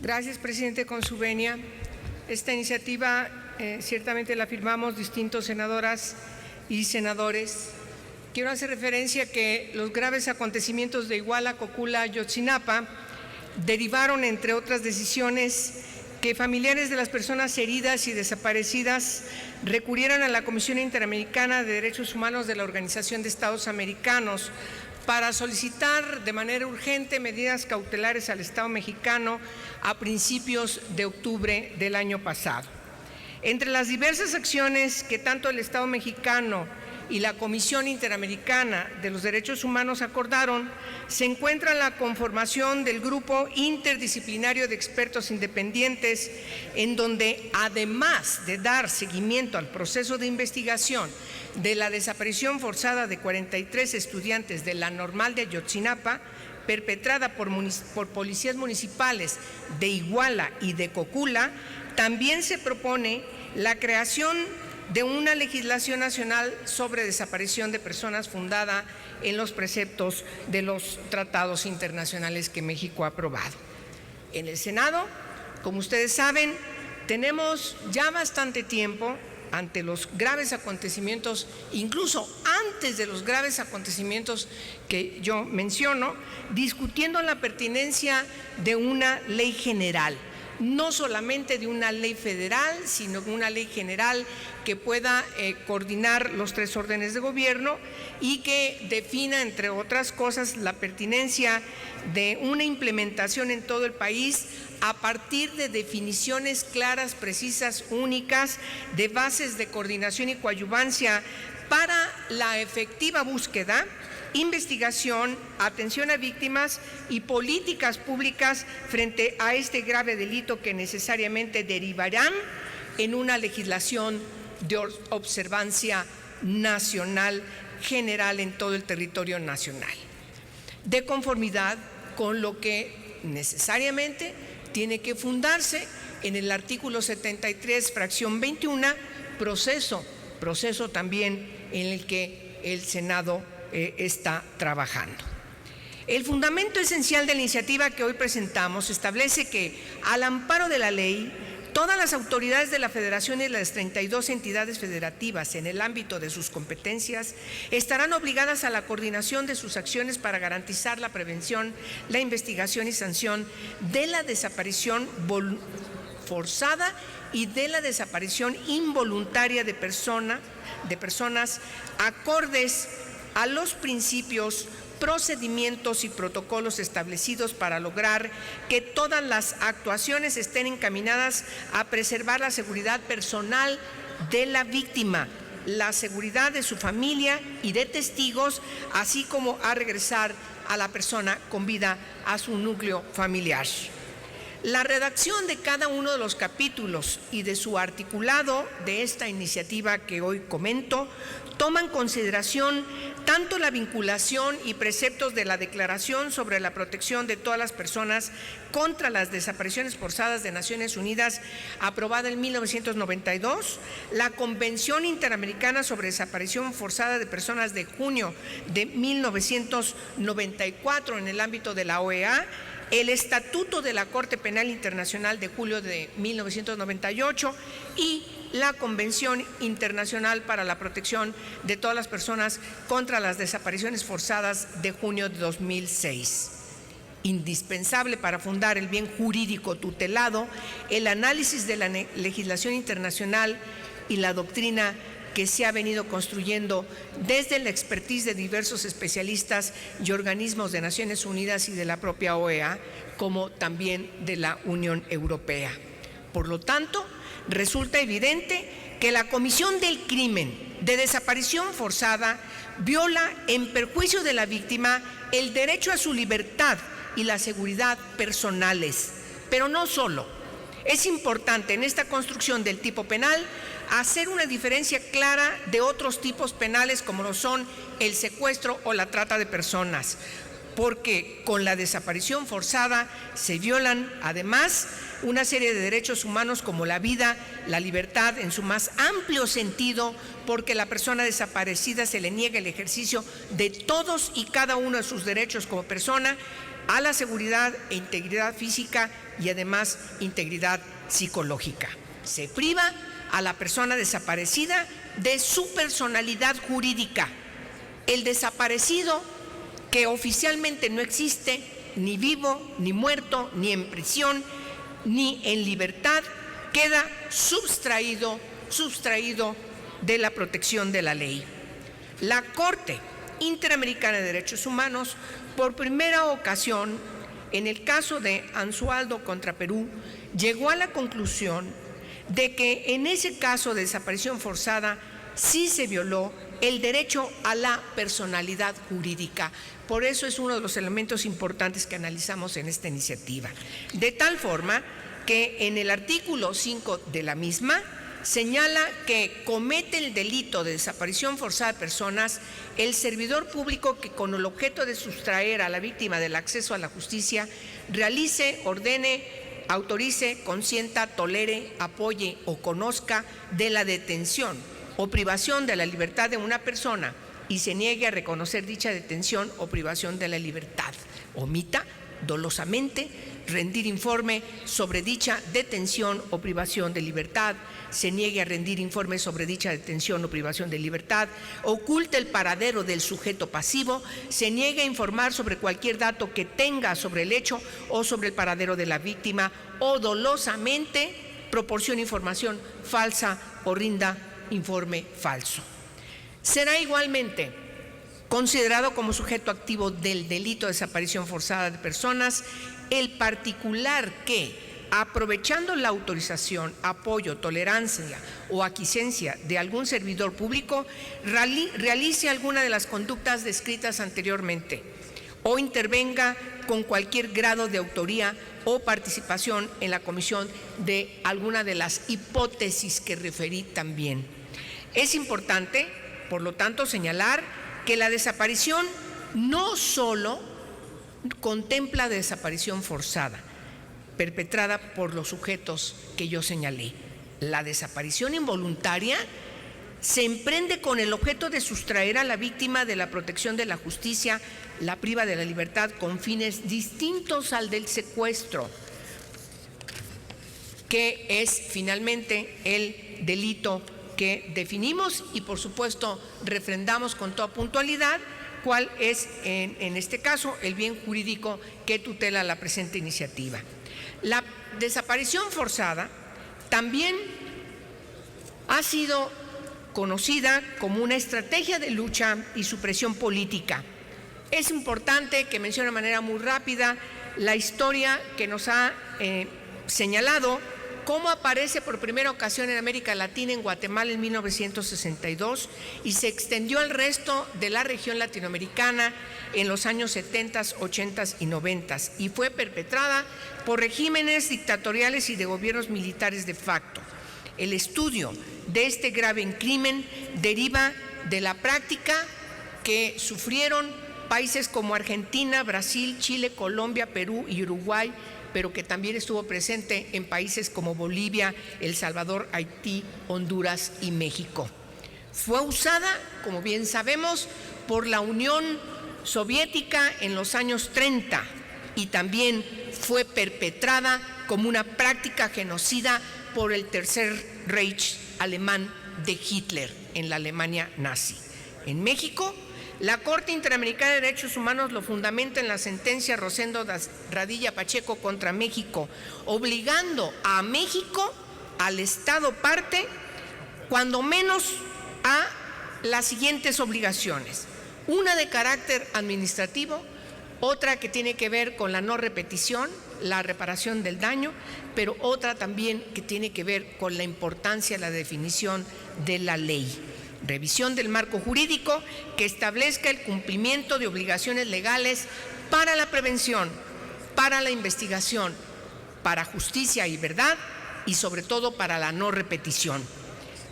Gracias, presidente, con su venia. Esta iniciativa ciertamente la firmamos distintos senadoras y senadores. Quiero hacer referencia a que los graves acontecimientos de Iguala, Cocula, Ayotzinapa derivaron, entre otras decisiones, que familiares de las personas heridas y desaparecidas recurrieran a la Comisión Interamericana de Derechos Humanos de la Organización de Estados Americanos para solicitar de manera urgente medidas cautelares al Estado mexicano a principios de octubre del año pasado. Entre las diversas acciones que tanto el Estado mexicano y la Comisión Interamericana de los Derechos Humanos acordaron, se encuentra la conformación del Grupo Interdisciplinario de Expertos Independientes, en donde, además de dar seguimiento al proceso de investigación de la desaparición forzada de 43 estudiantes de la Normal de Ayotzinapa, perpetrada por policías municipales de Iguala y de Cocula, también se propone la creación de una legislación nacional sobre desaparición de personas fundada en los preceptos de los tratados internacionales que México ha aprobado. En el Senado, como ustedes saben, tenemos ya bastante tiempo ante los graves acontecimientos, incluso antes de los graves acontecimientos que yo menciono, discutiendo la pertinencia de una ley general, no solamente de una ley federal, sino de una ley general que pueda coordinar los tres órdenes de gobierno y que defina, entre otras cosas, la pertinencia de una implementación en todo el país a partir de definiciones claras, precisas, únicas, de bases de coordinación y coadyuvancia para la efectiva búsqueda, investigación, atención a víctimas y políticas públicas frente a este grave delito que necesariamente derivarán en una legislación de observancia nacional general en todo el territorio nacional, de conformidad con lo que necesariamente tiene que fundarse en el artículo 73, fracción 21, proceso también en el que el Senado está trabajando. El fundamento esencial de la iniciativa que hoy presentamos establece que, al amparo de la ley, todas las autoridades de la Federación y las 32 entidades federativas en el ámbito de sus competencias estarán obligadas a la coordinación de sus acciones para garantizar la prevención, la investigación y sanción de la desaparición forzada y de la desaparición involuntaria de personas acordes a los principios, procedimientos y protocolos establecidos para lograr que todas las actuaciones estén encaminadas a preservar la seguridad personal de la víctima, la seguridad de su familia y de testigos, así como a regresar a la persona con vida a su núcleo familiar. La redacción de cada uno de los capítulos y de su articulado de esta iniciativa que hoy comento toma en consideración tanto la vinculación y preceptos de la Declaración sobre la Protección de todas las personas contra las desapariciones forzadas de Naciones Unidas, aprobada en 1992, la Convención Interamericana sobre Desaparición Forzada de Personas de junio de 1994 en el ámbito de la OEA, el Estatuto de la Corte Penal Internacional de julio de 1998 y la Convención Internacional para la Protección de todas las personas contra las desapariciones forzadas de junio de 2006. Indispensable para fundar el bien jurídico tutelado, el análisis de la legislación internacional y la doctrina que se ha venido construyendo desde la expertise de diversos especialistas y organismos de Naciones Unidas y de la propia OEA, como también de la Unión Europea. Por lo tanto, resulta evidente que la comisión del crimen de desaparición forzada viola en perjuicio de la víctima el derecho a su libertad y la seguridad personales. Pero no solo. Es importante en esta construcción del tipo penal hacer una diferencia clara de otros tipos penales como lo son el secuestro o la trata de personas, porque con la desaparición forzada se violan además una serie de derechos humanos como la vida, la libertad en su más amplio sentido, porque a la persona desaparecida se le niega el ejercicio de todos y cada uno de sus derechos como persona, a la seguridad e integridad física y además integridad psicológica. Se priva a la persona desaparecida de su personalidad jurídica. El desaparecido, que oficialmente no existe, ni vivo, ni muerto, ni en prisión, ni en libertad, queda sustraído de la protección de la ley. La Corte Interamericana de Derechos Humanos, por primera ocasión, en el caso de Anzualdo contra Perú, llegó a la conclusión de que en ese caso de desaparición forzada sí se violó el derecho a la personalidad jurídica. Por eso es uno de los elementos importantes que analizamos en esta iniciativa. De tal forma que en el artículo 5 de la misma señala que comete el delito de desaparición forzada de personas el servidor público que con el objeto de sustraer a la víctima del acceso a la justicia realice, ordene, autorice, consienta, tolere, apoye o conozca de la detención o privación de la libertad de una persona y se niegue a reconocer dicha detención o privación de la libertad. Omita dolosamente rendir informe sobre dicha detención o privación de libertad, se niegue a rendir informe sobre dicha detención o privación de libertad, oculte el paradero del sujeto pasivo, se niegue a informar sobre cualquier dato que tenga sobre el hecho o sobre el paradero de la víctima, o dolosamente proporcione información falsa o rinda informe falso. Será igualmente considerado como sujeto activo del delito de desaparición forzada de personas el particular que, aprovechando la autorización, apoyo, tolerancia o aquiescencia de algún servidor público, realice alguna de las conductas descritas anteriormente o intervenga con cualquier grado de autoría o participación en la comisión de alguna de las hipótesis que referí también. Es importante, por lo tanto, señalar que la desaparición no solo contempla desaparición forzada, perpetrada por los sujetos que yo señalé. La desaparición involuntaria se emprende con el objeto de sustraer a la víctima de la protección de la justicia, la priva de la libertad con fines distintos al del secuestro, que es finalmente el delito que definimos y por supuesto refrendamos con toda puntualidad cuál es en este caso el bien jurídico que tutela la presente iniciativa. La desaparición forzada también ha sido conocida como una estrategia de lucha y supresión política. Es importante que mencione de manera muy rápida la historia que nos ha señalado cómo aparece por primera ocasión en América Latina, en Guatemala, en 1962, y se extendió al resto de la región latinoamericana en los años 70, 80 y 90, y fue perpetrada por regímenes dictatoriales y de gobiernos militares de facto. El estudio de este grave crimen deriva de la práctica que sufrieron países como Argentina, Brasil, Chile, Colombia, Perú y Uruguay, pero que también estuvo presente en países como Bolivia, El Salvador, Haití, Honduras y México. Fue usada, como bien sabemos, por la Unión Soviética en los años 30 y también fue perpetrada como una práctica genocida por el Tercer Reich alemán de Hitler en la Alemania nazi. En México, la Corte Interamericana de Derechos Humanos lo fundamenta en la sentencia Rosendo Radilla Pacheco contra México, obligando a México, al Estado parte, cuando menos a las siguientes obligaciones: una de carácter administrativo, otra que tiene que ver con la no repetición, la reparación del daño, pero otra también que tiene que ver con la importancia de la definición de la ley. Revisión del marco jurídico que establezca el cumplimiento de obligaciones legales para la prevención, para la investigación, para justicia y verdad y sobre todo para la no repetición.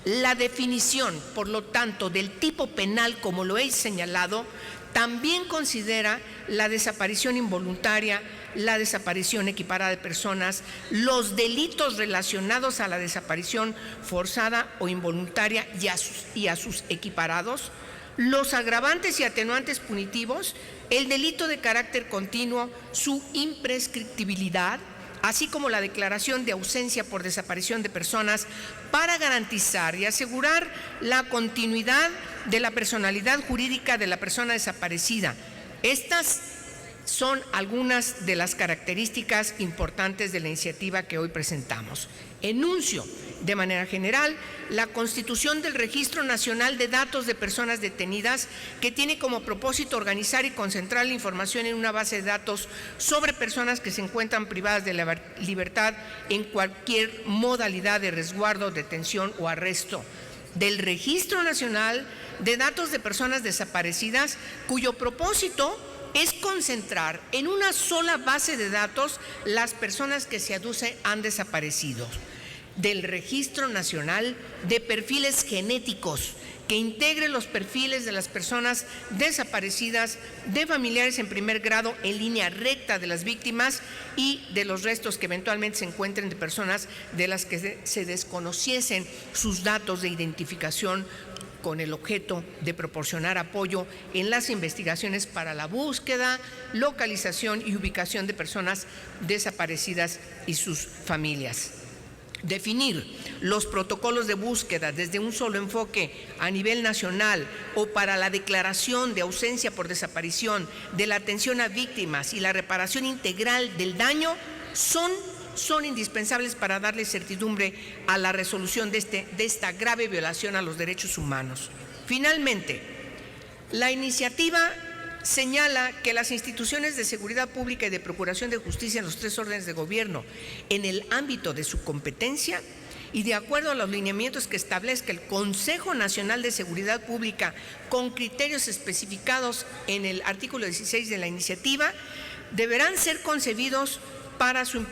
La definición, por lo tanto, del tipo penal, como lo he señalado, también considera la desaparición involuntaria, la desaparición equiparada de personas, los delitos relacionados a la desaparición forzada o involuntaria y a sus equiparados, los agravantes y atenuantes punitivos, el delito de carácter continuo, su imprescriptibilidad, así como la declaración de ausencia por desaparición de personas para garantizar y asegurar la continuidad de la personalidad jurídica de la persona desaparecida. Estas son algunas de las características importantes de la iniciativa que hoy presentamos. Enuncio de manera general la constitución del Registro Nacional de Datos de Personas Detenidas, que tiene como propósito organizar y concentrar la información en una base de datos sobre personas que se encuentran privadas de la libertad en cualquier modalidad de resguardo, detención o arresto. Del Registro Nacional de Datos de Personas Desaparecidas, cuyo propósito es concentrar en una sola base de datos las personas que se aduce han desaparecido. Del Registro Nacional de Perfiles Genéticos, que integre los perfiles de las personas desaparecidas, de familiares en primer grado en línea recta de las víctimas y de los restos que eventualmente se encuentren de personas de las que se desconociesen sus datos de identificación, con el objeto de proporcionar apoyo en las investigaciones para la búsqueda, localización y ubicación de personas desaparecidas y sus familias. Definir los protocolos de búsqueda desde un solo enfoque a nivel nacional o para la declaración de ausencia por desaparición, de la atención a víctimas y la reparación integral del daño son indispensables para darle certidumbre a la resolución de esta grave violación a los derechos humanos. Finalmente, la iniciativa señala que las instituciones de seguridad pública y de procuración de justicia en los tres órdenes de gobierno, en el ámbito de su competencia y de acuerdo a los lineamientos que establezca el Consejo Nacional de Seguridad Pública con criterios especificados en el artículo 16 de la iniciativa, deberán ser concebidos para su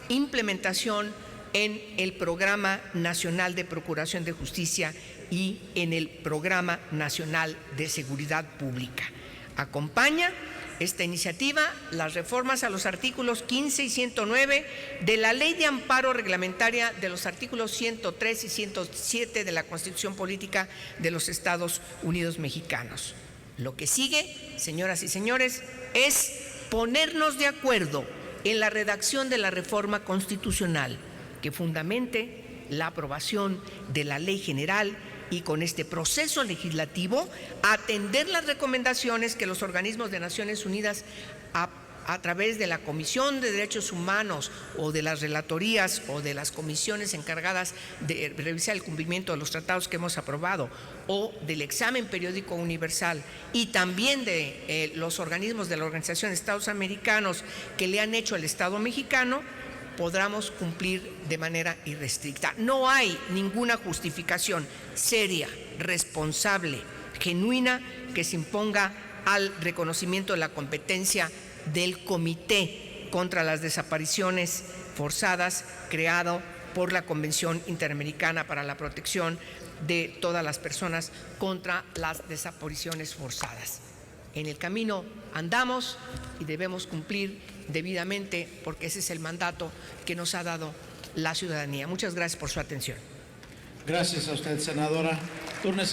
implementación en el Programa Nacional de Procuración de Justicia y en el Programa Nacional de Seguridad Pública. Acompaña esta iniciativa las reformas a los artículos 15 y 109 de la Ley de Amparo Reglamentaria, de los artículos 103 y 107 de la Constitución Política de los Estados Unidos Mexicanos. Lo que sigue, señoras y señores, es ponernos de acuerdo en la redacción de la reforma constitucional que fundamente la aprobación de la ley general y con este proceso legislativo atender las recomendaciones que los organismos de Naciones Unidas a través de la Comisión de Derechos Humanos o de las relatorías o de las comisiones encargadas de revisar el cumplimiento de los tratados que hemos aprobado o del examen periódico universal y también de los organismos de la Organización de Estados Americanos que le han hecho al Estado mexicano, podamos cumplir de manera irrestricta. No hay ninguna justificación seria, responsable, genuina que se imponga al reconocimiento de la competencia del Comité contra las Desapariciones Forzadas, creado por la Convención Interamericana para la Protección de todas las personas contra las desapariciones forzadas. En el camino andamos y debemos cumplir debidamente porque ese es el mandato que nos ha dado la ciudadanía. Muchas gracias por su atención. Gracias a usted, senadora. Túrnese.